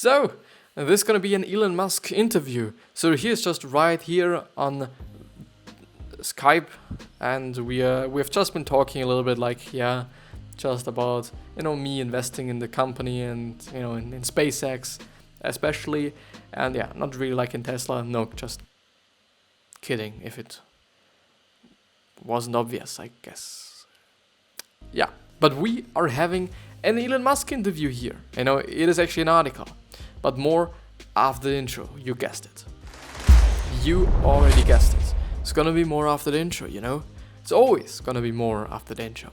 So, this is gonna be an Elon Musk interview. So he's just right here on Skype, and we've just been talking a little bit, just about me investing in the company and in SpaceX, especially, and not really like in Tesla. No, just kidding. If it wasn't obvious, I guess. Yeah, but we are having an Elon Musk interview here. It is actually an article. But more after the intro, you guessed it. You already guessed it. It's gonna be more after the intro, It's always gonna be more after the intro.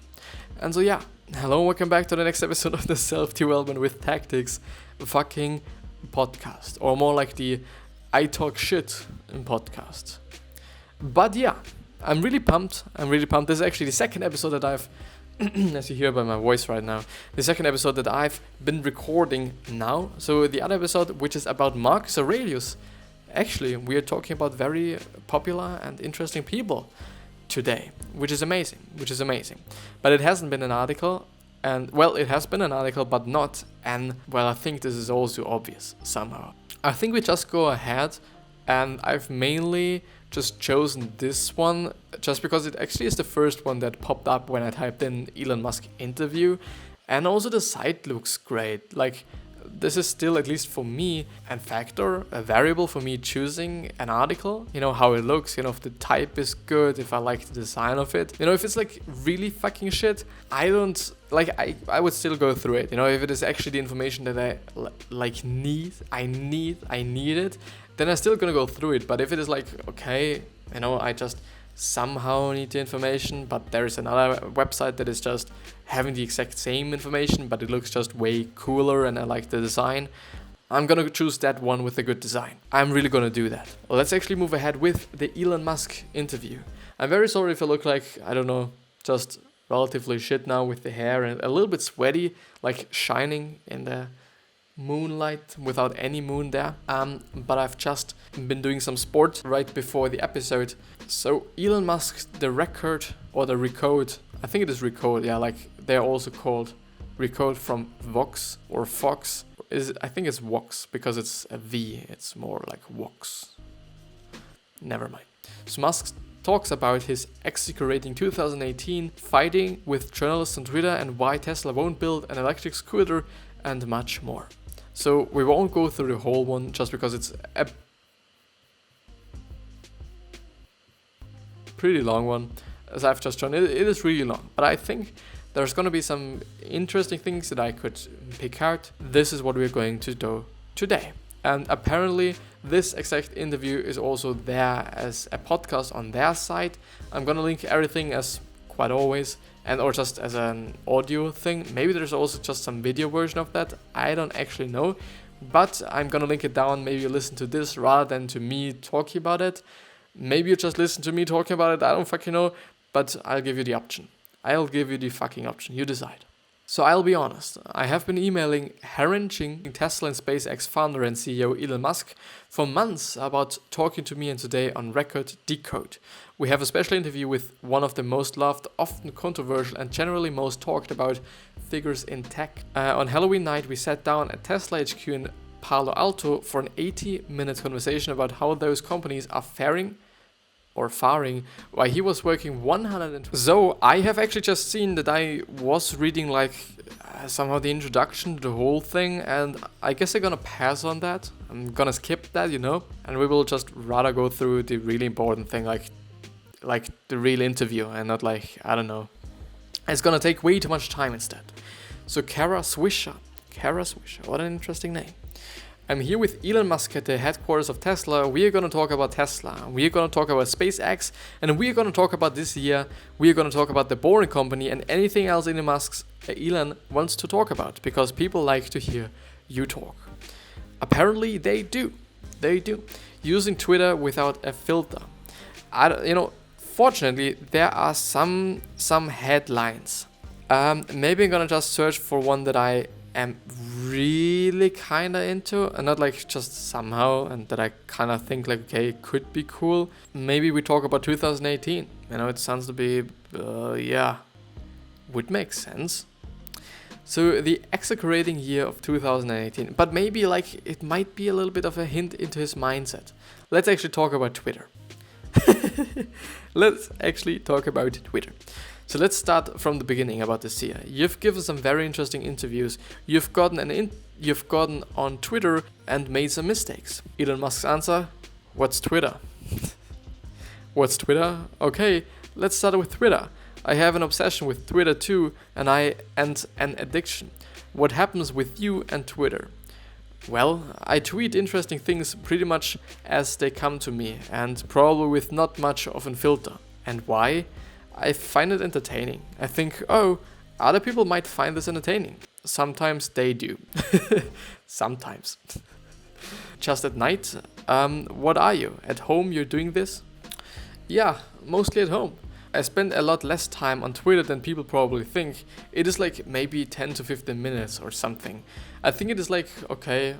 And so hello and welcome back to the next episode of the Self-Development with Tactics fucking podcast. Or more like the I Talk Shit podcast. But I'm really pumped. This is actually the second episode that I've as you hear by my voice right now, the second episode that I've been recording now. So the other episode, which is about Marcus Aurelius, actually we are talking about very popular and interesting people today, which is amazing. But it hasn't been an article, and it has been an article, but not I think this is also obvious somehow. I think we just go ahead, and I've mainly just chosen this one just because it actually is the first one that popped up when I typed in Elon Musk interview, and also the site looks great. This is still, at least for me, a variable for me choosing an article. How it looks, if the type is good, if I like the design of it. If it's really fucking shit, I don't I would still go through it. If it is actually the information that I need it, then I'm still gonna go through it. But if it is okay, I just somehow need the information, but there is another website that is just having the exact same information, but it looks just way cooler and I like the design, I'm gonna choose that one with a good design. I'm really gonna do that. Well, let's actually move ahead with the Elon Musk interview. I'm very sorry if I look just relatively shit now with the hair and a little bit sweaty, shining in the moonlight without any moon there, but I've just been doing some sport right before the episode. So Elon Musk, the record or the recode, I think it is recode, they're also called recode from Vox or Fox. I think it's Vox because it's a V, it's more like Vox. Never mind. So Musk talks about his execrating 2018, fighting with journalists on Twitter, and why Tesla won't build an electric scooter, and much more. So we won't go through the whole one just because it's a pretty long one, as I've just shown. It is really long, but I think there's going to be some interesting things that I could pick out. This is what we're going to do today. And apparently this exact interview is also there as a podcast on their site. I'm going to link everything as quite always, or just as an audio thing. Maybe there's also just some video version of that. I don't actually know, but I'm gonna link it down. Maybe you listen to this rather than to me talking about it. Maybe you just listen to me talking about it. I don't fucking know, but I'll give you the option. I'll give you the fucking option. You decide. So I'll be honest, I have been emailing haranguing Tesla and SpaceX founder and CEO Elon Musk for months about talking to me, and today on record, Decode. We have a special interview with one of the most loved, often controversial and generally most talked about figures in tech. On Halloween night we sat down at Tesla HQ in Palo Alto for an 80-minute conversation about how those companies are faring while he was working 120. So I have actually just seen that I was reading somehow the introduction to the whole thing, and I guess I'm gonna pass on that. I'm gonna skip that, and we will just rather go through the really important thing, like the real interview, and not I don't know. It's gonna take way too much time instead. So Kara Swisher, what an interesting name. I'm here with Elon Musk at the headquarters of Tesla. We are going to talk about Tesla. We are going to talk about SpaceX. And we are going to talk about this year. We are going to talk about the Boring Company and anything else Elon wants to talk about. Because people like to hear you talk. Apparently they do. Using Twitter without a filter. Fortunately, there are some headlines. Maybe I'm going to just search for one that I am really kind of into, and not just somehow, and that I kind of think okay, it could be cool. Maybe we talk about 2018. It sounds to be would make sense. So the execrating year of 2018, but maybe like it might be a little bit of a hint into his mindset. Let's actually talk about Twitter. Let's actually talk about Twitter. So let's start from the beginning about this year. You've given some very interesting interviews. You've gotten on Twitter and made some mistakes. Elon Musk's answer: what's Twitter? What's Twitter? Okay, let's start with Twitter. I have an obsession with Twitter too, and an addiction. What happens with you and Twitter? Well, I tweet interesting things pretty much as they come to me, and probably with not much of a filter. And why? I find it entertaining. I think, oh, other people might find this entertaining. Sometimes they do. Sometimes. Just at night? What are you? At home you're doing this? Yeah, mostly at home. I spend a lot less time on Twitter than people probably think. It is like maybe 10 to 15 minutes or something. I think it is like, okay,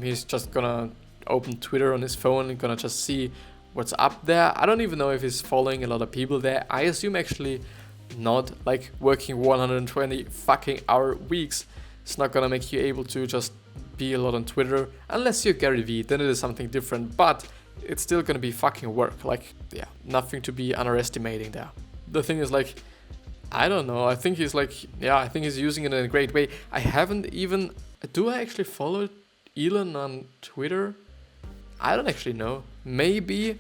he's just gonna open Twitter on his phone and gonna just see what's up there. I don't even know if he's following a lot of people there. I assume actually not. Like working 120 fucking hour weeks, it's not gonna make you able to just be a lot on Twitter. Unless you're Gary Vee, then it is something different. But it's still gonna be fucking work. Like, yeah, nothing to be underestimating there. The thing is like, I don't know. I think he's like, yeah, I think he's using it in a great way. I haven't even, do I actually follow Elon on Twitter? I don't actually know. Maybe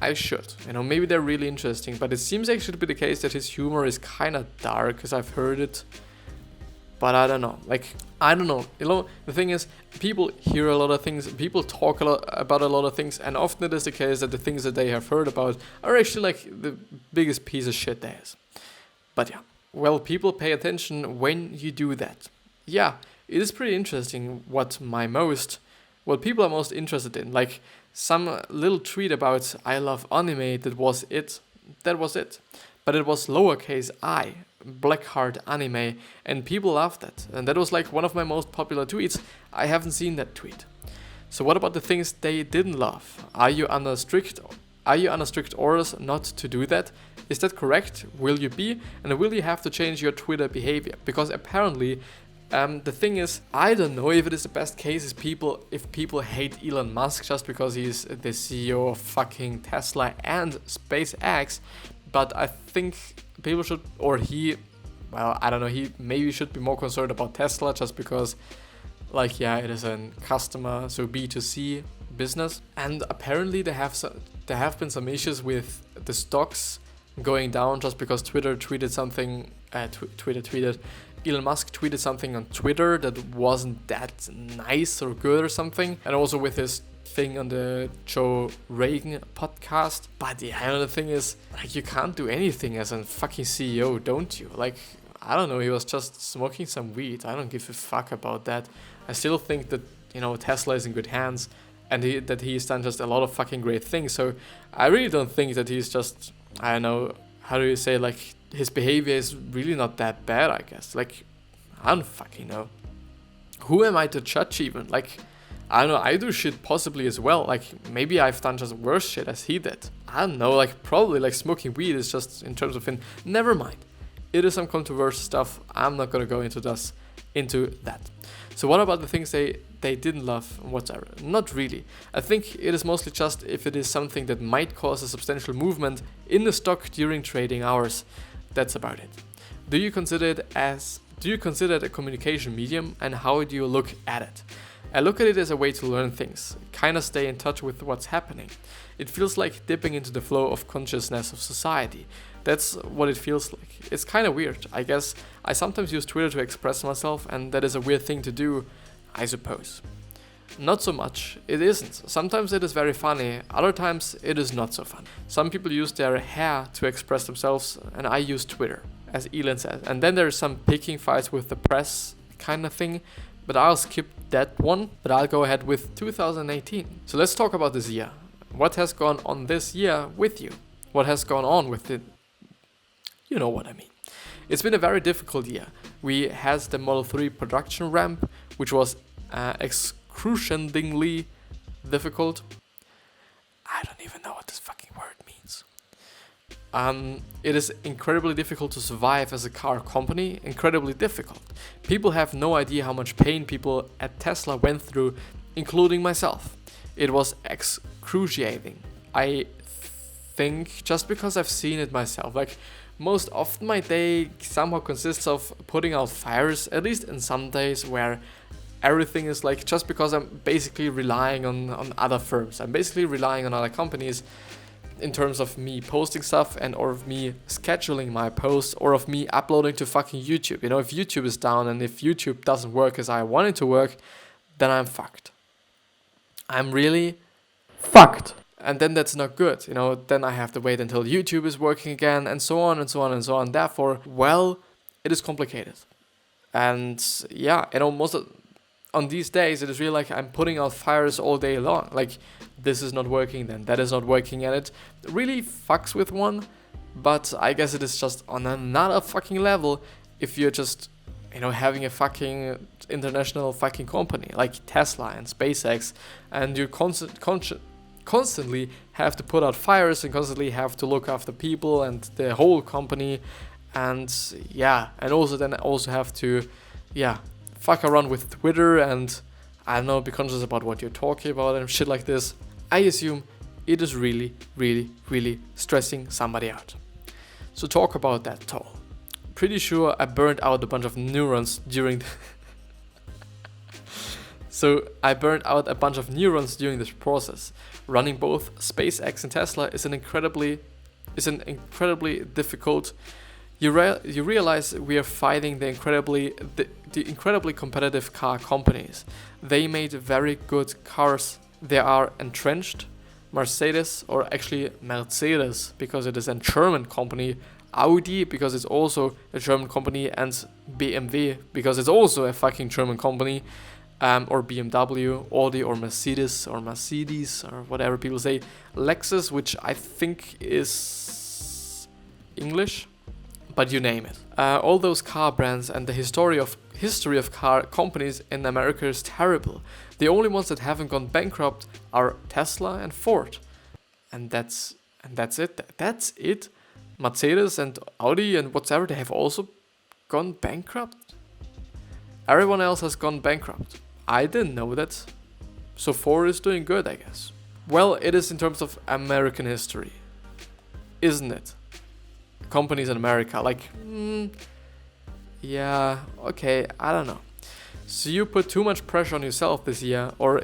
I should. You know, maybe they're really interesting. But it seems actually to be the case that his humor is kind of dark, because I've heard it. But I don't know. Like, I don't know. You know, the thing is, people hear a lot of things, people talk about a lot of things, and often it is the case that the things that they have heard about are actually like the biggest piece of shit there is. But yeah, well, people pay attention when you do that. Yeah, it is pretty interesting what people are most interested in. Like some little tweet about I love anime, that was it. But it was lowercase I, Blackheart anime, and people loved that. And that was like one of my most popular tweets. I haven't seen that tweet. So what about the things they didn't love? Are you under strict orders not to do that? Is that correct? Will you be? And will you have to change your Twitter behavior? Because apparently, the thing is, I don't know if it is the best case if people hate Elon Musk just because he's the CEO of fucking Tesla and SpaceX. But I think people should, he maybe should be more concerned about Tesla just because, like, yeah, it is a customer, so B2C business. And apparently there have been some issues with the stocks going down just because Elon Musk tweeted something on Twitter that wasn't that nice or good or something. And also with his thing on the Joe Rogan podcast. But yeah, the thing is, like, you can't do anything as a fucking CEO, don't you? Like, I don't know, he was just smoking some weed. I don't give a fuck about that. I still think that, Tesla is in good hands and that he's done just a lot of fucking great things. So I really don't think that he's just, I don't know, how do you say, like, his behavior is really not that bad, I guess. Like, I don't fucking know. Who am I to judge even? Like, I don't know, I do shit possibly as well. Like, maybe I've done just worse shit as he did. I don't know, like, probably, like, smoking weed is just, in terms of never mind. It is some controversial stuff. I'm not gonna go into that. So what about the things they didn't love whatsoever? Not really. I think it is mostly just if it is something that might cause a substantial movement in the stock during trading hours. That's about it. Do you consider it a communication medium, and how do you look at it? I look at it as a way to learn things, kind of stay in touch with what's happening. It feels like dipping into the flow of consciousness of society. That's what it feels like. It's kind of weird. I guess I sometimes use Twitter to express myself, and that is a weird thing to do, I suppose. Not so much. It isn't. Sometimes it is very funny, other times it is not so fun. Some people use their hair to express themselves, and I use Twitter, as Elon says. And then there's some picking fights with the press kind of thing, but I'll skip that one, but I'll go ahead with 2018. So let's talk about this year. What has gone on this year with you? What has gone on with it? You know what I mean. It's been a very difficult year. We had the Model 3 production ramp, which was excruciatingly difficult. I don't even know what this fucking word means. It is incredibly difficult to survive as a car company. Incredibly difficult. People have no idea how much pain people at Tesla went through, including myself. It was excruciating. I think just because I've seen it myself. Like, most often my day somehow consists of putting out fires, at least in some days where everything is like, just because I'm basically relying on other firms. I'm basically relying on other companies in terms of me posting stuff and or of me scheduling my posts or of me uploading to fucking YouTube. You know, if YouTube is down and if YouTube doesn't work as I want it to work, then I'm fucked. I'm really fucked. And then that's not good. You know, then I have to wait until YouTube is working again and so on and so on and so on. Therefore, well, it is complicated. And yeah, you know, on these days, it is really like I'm putting out fires all day long. Like, this is not working, then that is not working, and it really fucks with one. But I guess it is just on another fucking level if you're just, you know, having a fucking international fucking company like Tesla and SpaceX, and you constantly have to put out fires and constantly have to look after people and the whole company, and yeah, and also have to, yeah, fuck around with Twitter and, I don't know, be conscious about what you're talking about and shit like this. I assume it is really, really, really stressing somebody out. So talk about that toll. Pretty sure I burned out a bunch of neurons during So I burned out a bunch of neurons during this process. Running both SpaceX and Tesla is an incredibly difficult. You realize we are fighting the incredibly competitive car companies. They made very good cars. They are entrenched. Mercedes, or actually Mercedes, because it is a German company. Audi, because it's also a German company, and BMW, because it's also a fucking German company. Or BMW, Audi, or Mercedes, or whatever people say. Lexus, which I think is English, but you name it. All those car brands and the history of car companies in America is terrible. The only ones that haven't gone bankrupt are Tesla and Ford, and that's it. That's it. Mercedes and Audi and whatever, they have also gone bankrupt. Everyone else has gone bankrupt. I didn't know that. So Ford is doing good, I guess. Well, it is in terms of American history, isn't it? Companies in America, like, yeah, okay, I don't know. So you put too much pressure on yourself this year, or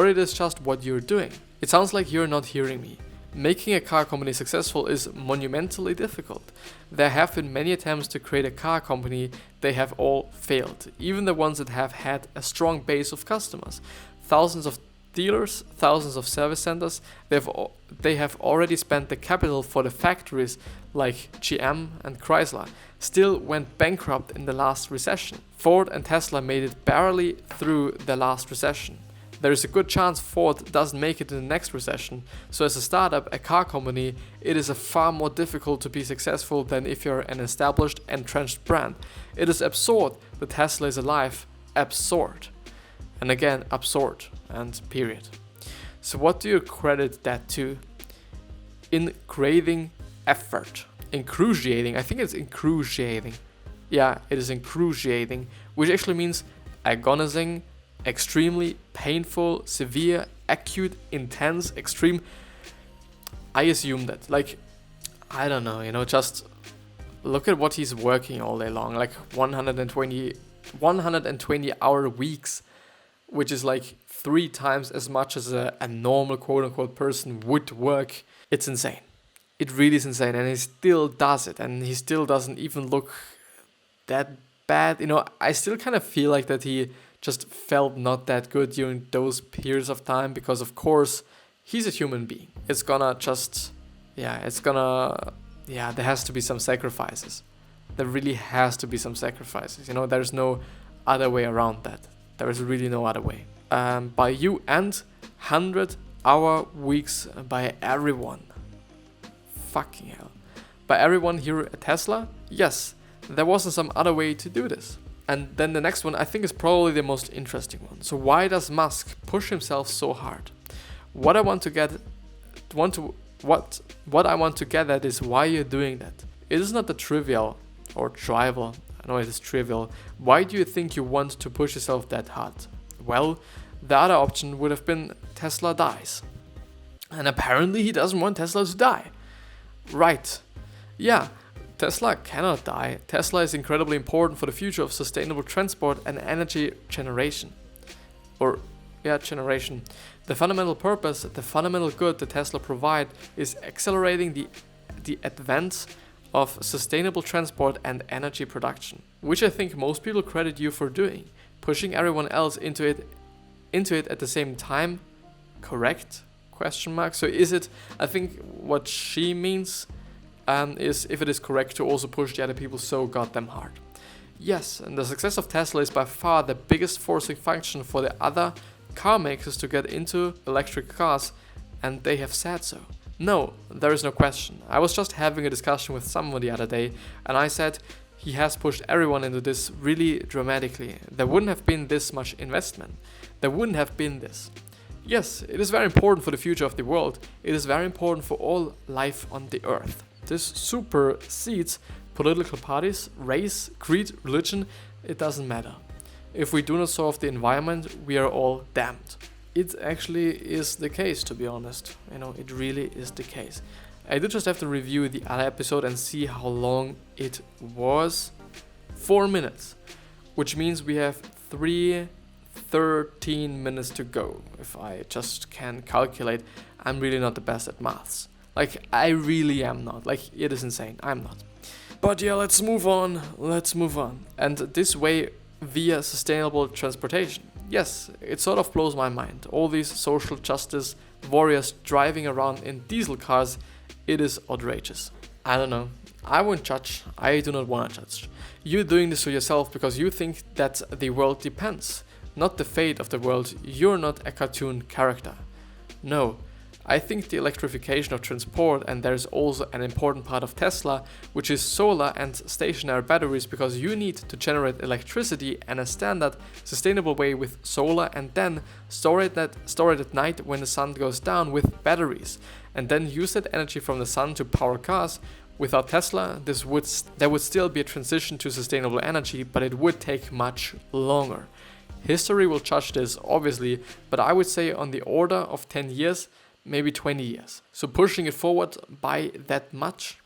it is just what you're doing. It sounds like you're not hearing me. Making a car company successful is monumentally difficult. There have been many attempts to create a car company. They have all failed, even the ones that have had a strong base of customers. Thousands of dealers, thousands of service centers, they have already spent the capital for the factories like GM and Chrysler, still went bankrupt in the last recession. Ford and Tesla made it barely through the last recession. There is a good chance Ford doesn't make it in the next recession. So as a startup, a car company, it is far more difficult to be successful than if you're an established, entrenched brand. It is absurd that Tesla is alive. Absurd. And again, absurd. And period. So what do you credit that to? Increasing effort. Excruciating. I think it's excruciating. Yeah, it is excruciating. Which actually means agonizing, extremely painful, severe, acute, intense, extreme. I assume that. Like, I don't know, you know, just look at what he's working all day long. Like 120 hour weeks, which is like 3 times as much as a normal quote unquote person would work. It's insane. It really is insane. And he still does it. And he still doesn't even look that bad. You know, I still kind of feel like that he just felt not that good during those periods of time, because of course he's a human being. There has to be some sacrifices. There really has to be some sacrifices. You know, there's no other way around that. There is really no other way. By you and 100-hour weeks by everyone. Fucking hell. By everyone here at Tesla? Yes, there wasn't some other way to do this. And then the next one, I think, is probably the most interesting one. So why does Musk push himself so hard? What I want to get at is why you're doing that. It is not the trivial, I know it is trivial. Why do you think you want to push yourself that hard? Well, the other option would have been Tesla dies. And apparently he doesn't want Tesla to die. Right. Yeah, Tesla cannot die. Tesla is incredibly important for the future of sustainable transport and energy generation. Generation. The fundamental purpose, the fundamental good that Tesla provide is accelerating the advance of sustainable transport and energy production, which I think most people credit you for doing, pushing everyone else into it at the same time. Correct? ? So is it, I think what she means is if it is correct to also push the other people so goddamn hard. Yes, and the success of Tesla is by far the biggest forcing function for the other car makers to get into electric cars, and they have said so. No, there is no question. I was just having a discussion with someone the other day, and I said he has pushed everyone into this really dramatically. There wouldn't have been this much investment. There wouldn't have been this. Yes, it is very important for the future of the world. It is very important for all life on the earth. This supersedes political parties, race, creed, religion. It doesn't matter. If we do not solve the environment, we are all damned. It actually is the case, to be honest. It really is the case. I did just have to review the other episode and see how long it was. 4 minutes. Which means we have 13 minutes to go. If I just can calculate, I'm really not the best at maths. I really am not. It is insane. I'm not. But yeah, let's move on. And this way, via sustainable transportation. Yes, it sort of blows my mind. All these social justice warriors driving around in diesel cars, it is outrageous. I don't know. I won't judge. I do not want to judge. You're doing this to yourself because you think that the world depends. Not the fate of the world. You're not a cartoon character. No. I think the electrification of transport, and there's also an important part of Tesla, which is solar and stationary batteries, because you need to generate electricity in a standard, sustainable way with solar, and then store it at night when the sun goes down with batteries, and then use that energy from the sun to power cars. Without Tesla, there would still be a transition to sustainable energy, but it would take much longer. History will judge this, obviously, but I would say on the order of 10 years, maybe 20 years. So pushing it forward by that much?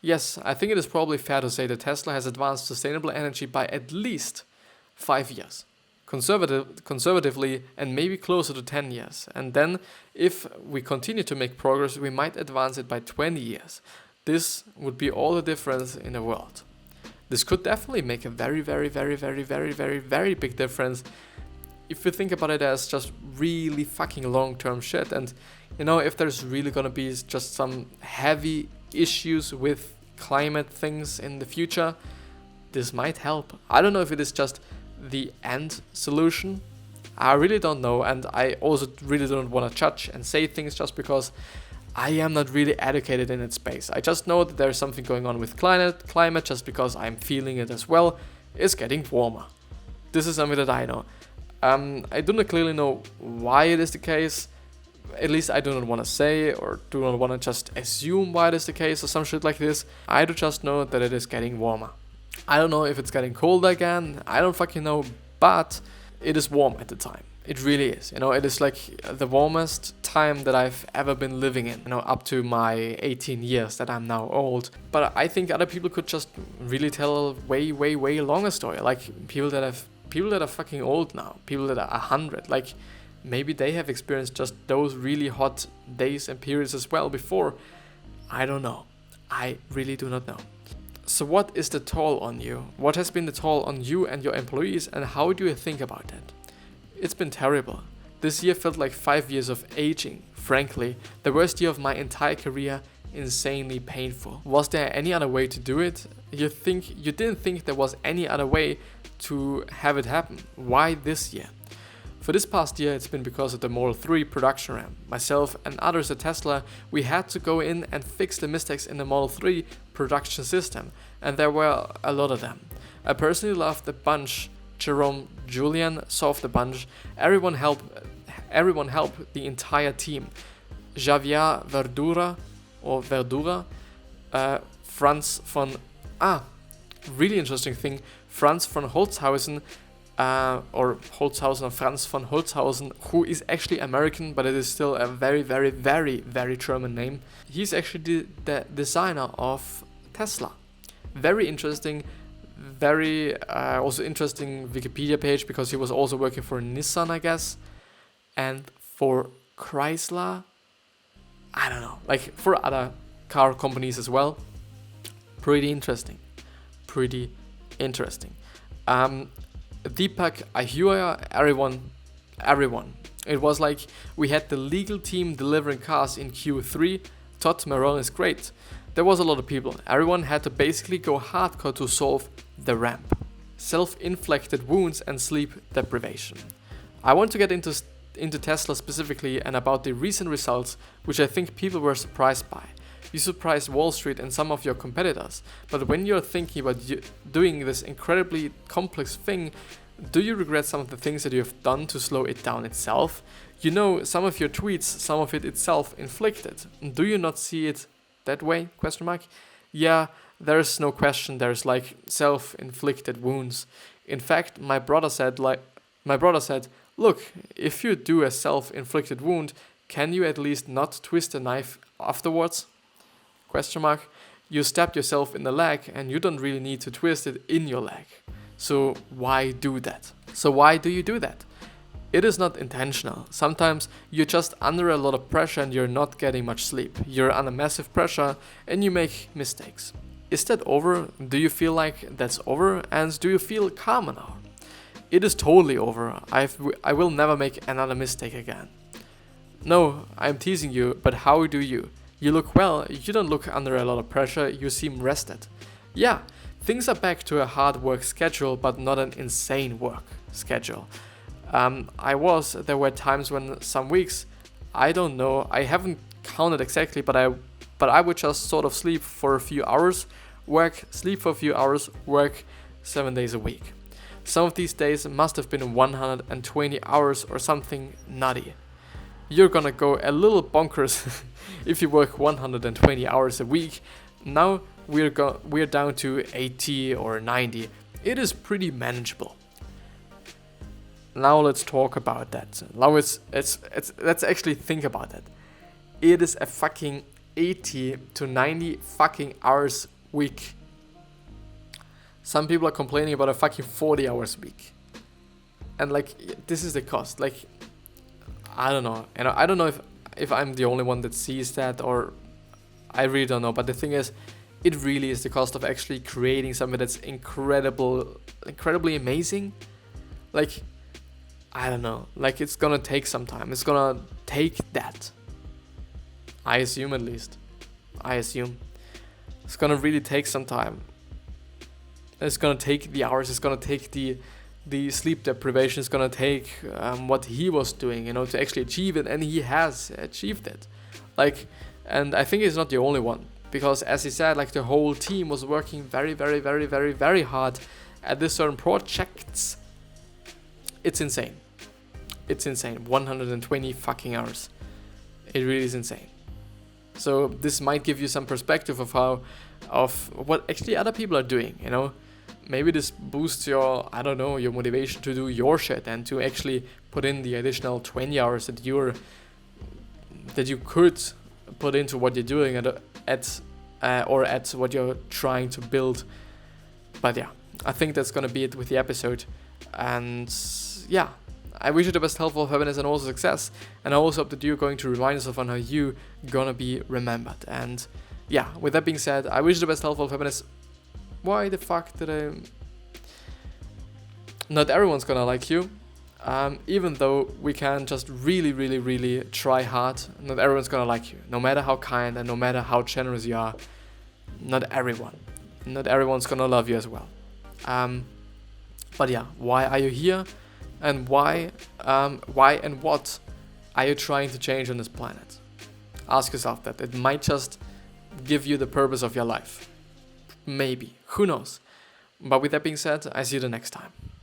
Yes, I think it is probably fair to say that Tesla has advanced sustainable energy by at least 5 years. Conservatively, and maybe closer to 10 years. And then, if we continue to make progress, we might advance it by 20 years. This would be all the difference in the world. This could definitely make a very, very, very, very, very, very, very big difference if you think about it as just really fucking long-term shit. And if there's really gonna be just some heavy issues with climate things in the future, this might help. I don't know if it is just the end solution. I really don't know, and I also really don't want to judge and say things just because I am not really educated in its space. I just know that there's something going on with climate just because I'm feeling it as well. It's getting warmer. This is something that I know. I do not clearly know why it is the case. At least I do not want to say or do not want to just assume why it is the case or some shit like this. I do just know that it is getting warmer. I don't know if it's getting colder again. I don't fucking know, but it is warm at the time. It really is. It is the warmest time that I've ever been living in, up to my 18 years that I'm now old. But I think other people could just really tell a way, way, way longer story. People that are fucking old now, people that are 100, maybe they have experienced just those really hot days and periods as well before. I don't know. I really do not know. So what is the toll on you? What has been the toll on you and your employees, and how do you think about that? It's been terrible. This year felt like 5 years of aging. Frankly, the worst year of my entire career, insanely painful. Was there any other way to do it? You didn't think there was any other way to have it happen. Why this year? For this past year, it's been because of the Model 3 production ramp. Myself and others at Tesla, we had to go in and fix the mistakes in the Model 3 production system, and there were a lot of them. I personally loved a bunch. Jerome, Julian solved a bunch. Everyone helped the entire team. Javier Verdura, Franz von really interesting thing, Franz von Holzhausen, or Franz von Holzhausen, who is actually American, but it is still a very, very, very, very German name. He's actually the designer of Tesla. Very interesting, very also interesting Wikipedia page, because he was also working for Nissan, I guess, and for Chrysler, I don't know, like for other car companies as well. Pretty interesting. Deepak Ahuja, everyone. It was like we had the legal team delivering cars in Q3. Todd Marone is great. There was a lot of people. Everyone had to basically go hardcore to solve the ramp. Self-inflicted wounds and sleep deprivation. I want to get into Tesla specifically and about the recent results, which I think people were surprised by. You surprised Wall Street and some of your competitors, but when you're thinking about doing this incredibly complex thing, do you regret some of the things that you have done to slow it down itself? You know, some of your tweets, some of it itself inflicted. Do you not see it that way? ? Yeah, there's no question, there's like self-inflicted wounds. In fact, my brother said, look, if you do a self-inflicted wound, can you at least not twist the knife afterwards? ? You stabbed yourself in the leg and you don't really need to twist it in your leg. So why do that? Why do you do that? It is not intentional. Sometimes you're just under a lot of pressure and you're not getting much sleep. You're under massive pressure and you make mistakes. Is that over? Do you feel like that's over? And do you feel calmer now? It is totally over. I will never make another mistake again. No, I'm teasing you, but how do you? You look well, you don't look under a lot of pressure, you seem rested. Yeah, things are back to a hard work schedule, but not an insane work schedule. There were times when some weeks, I don't know, I haven't counted exactly, but I would just sort of sleep for a few hours, sleep for a few hours, work 7 days a week. Some of these days must have been 120 hours or something nutty. You're gonna go a little bonkers if you work 120 hours a week. Now we're down to 80 or 90. It is pretty manageable. Now let's talk about that. Now let's actually think about that. It is a fucking 80 to 90 fucking hours week. Some people are complaining about a fucking 40 hours a week. And like, this is the cost. Like, I don't know. And I don't know if I'm the only one that sees that, or I really don't know. But the thing is, it really is the cost of actually creating something that's incredibly amazing. Like, I don't know. Like, it's gonna take some time. It's gonna take that. I assume, at least. It's gonna really take some time. It's gonna take the hours. It's gonna take the sleep deprivation. Is gonna take what he was doing, to actually achieve it, and he has achieved it. Like, and I think he's not the only one, because as he said, like, the whole team was working very, very, very, very, very hard at this certain projects. It's insane. 120 fucking hours. It really is insane. So this might give you some perspective of what actually other people are doing, Maybe this boosts your motivation to do your shit and to actually put in the additional 20 hours that you could put into what you're doing at what you're trying to build. But yeah, I think that's gonna be it with the episode. And yeah, I wish you the best health, happiness, and also success. And I also hope that you're going to remind yourself on how you're gonna be remembered. And yeah, with that being said, I wish you the best health, happiness. Why the fuck did I... Not everyone's gonna like you. Even though we can just really, really, really try hard, not everyone's gonna like you. No matter how kind and no matter how generous you are, not everyone's gonna love you as well. But yeah, why are you here? And why and what are you trying to change on this planet? Ask yourself that. It might just give you the purpose of your life. Maybe. Who knows? But with that being said, I see you the next time.